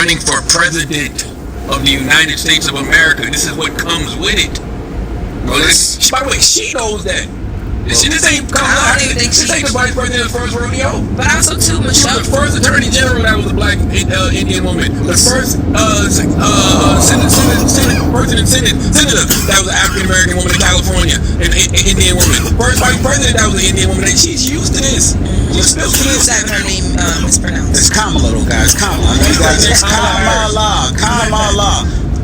running for president of the United States of America. This is what comes with it. Bro, by the way, she knows that. This ain't Kamala. This ain't the vice president's first rodeo. But also too, Michelle. The first attorney general that was a black Indian woman. The first senator that was an African American woman in California, an Indian woman. First vice president that was an Indian woman. She's used to this. She's used to having her name mispronounced. It's Kamala though, guys. Kamala. I know you guys. It's Kamala.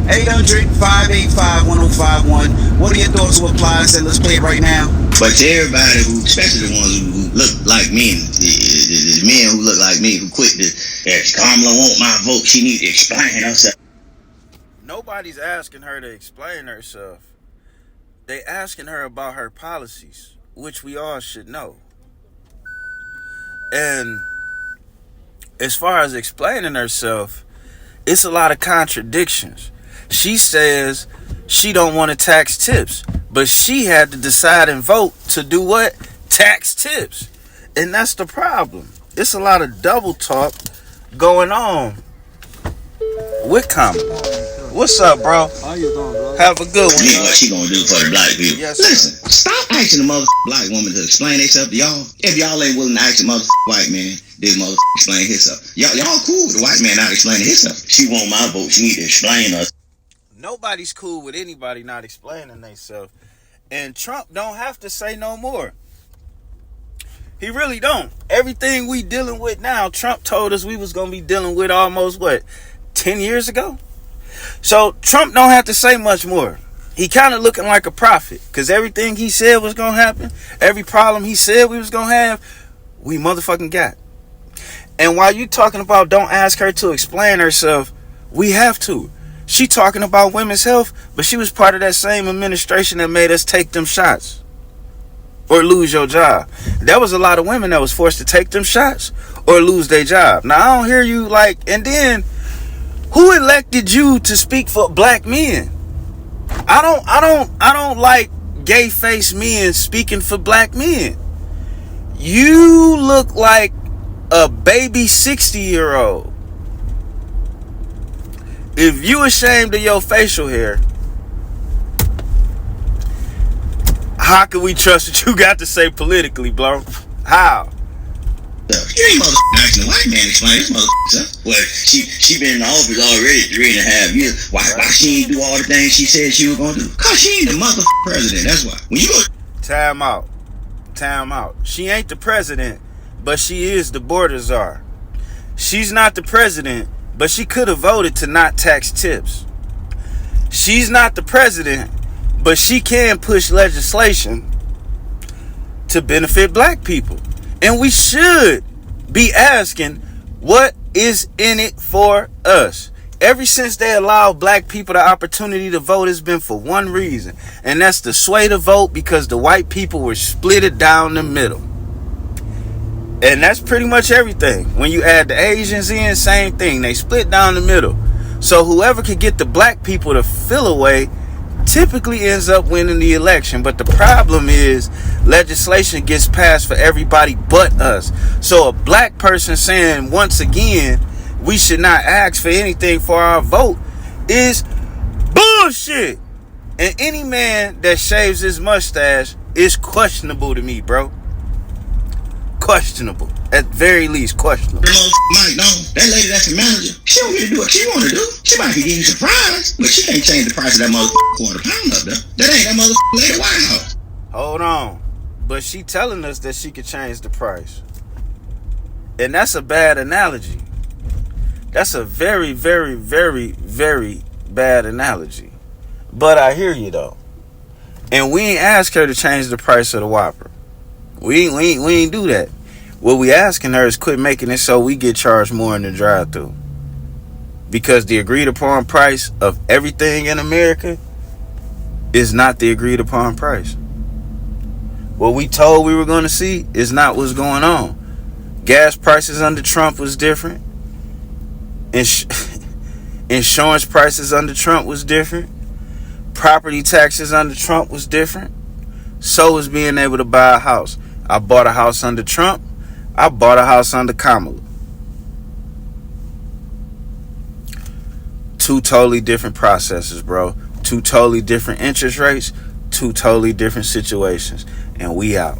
800-585-1051. What are your thoughts on Plies? Let's play it right now. But to everybody who, especially the ones who look like me, the men who look like me, who quit if Kamala want my vote, she need to explain herself. Nobody's asking her to explain herself. They asking her about her policies, which we all should know. And as far as explaining herself, it's a lot of contradictions. She says she don't want to tax tips, but she had to decide and vote to do what? Tax tips. And that's the problem. It's a lot of double talk going on with Kamala. What's up, bro? How you doing, bro? Have a good one. What she gonna do for the black people? Yes, listen, stop asking the mother black woman to explain herself to y'all. If y'all ain't willing to ask the mother white man, this mother explain himself. Y'all cool with the white man not explaining himself. She want my vote. She need to explain us. Nobody's cool with anybody not explaining themselves. And Trump don't have to say no more. He really don't. Everything we dealing with now, Trump told us we was going to be dealing with almost, 10 years ago? So Trump don't have to say much more. He kind of looking like a prophet. Because everything he said was going to happen, every problem he said we was going to have, we motherfucking got. And while you talking about don't ask her to explain herself, we have to. She talking about women's health, but she was part of that same administration that made us take them shots or lose your job. There was a lot of women that was forced to take them shots or lose their job. Now, I don't hear you and then who elected you to speak for black men? I don't like gay-faced men speaking for black men. You look like a baby 60-year-old. If you ashamed of your facial hair, how can we trust what you got to say politically, bro? How? You ain't asking the white man to explain this motherfucker. Well, she been in the office already 3.5 years. Why she ain't do all the things she said she was gonna do? Cause she ain't the motherfucking president. That's why. When you go Time out. She ain't the president, but she is the border czar. She's not the president, but she could have voted to not tax tips. She's not the president, but she can push legislation to benefit black people. And we should be asking, what is in it for us? Ever since they allowed black people the opportunity to vote, it's been for one reason. And that's to sway the vote because the white people were split it down the middle. And that's pretty much everything. When you add the Asians in, same thing. They split down the middle. So whoever could get the black people to feel away typically ends up winning the election. But the problem is legislation gets passed for everybody but us. So a black person saying once again we should not ask for anything for our vote is bullshit. And any man that shaves his mustache is questionable to me, bro. Questionable. At very least, questionable. Mike, no, that lady that's the manager, she don't get to do what she want to do. She might be getting surprised, but she can't change the price of that motherfucking £250 up there. That ain't that motherfucking lady White House. Hold on. But she telling us that she could change the price. And that's a bad analogy. That's a very, very, very, very bad analogy. But I hear you though. And we ain't ask her to change the price of the Whopper. We ain't do that. What we asking her is quit making it so we get charged more in the drive-thru. Because the agreed upon price of everything in America is not the agreed upon price. What we told we were going to see is not what's going on. Gas prices under Trump was different. Insurance prices under Trump was different. Property taxes under Trump was different. So was being able to buy a house. I bought a house under Trump. I bought a house under Kamala. Two totally different processes, bro. Two totally different interest rates. Two totally different situations. And we out.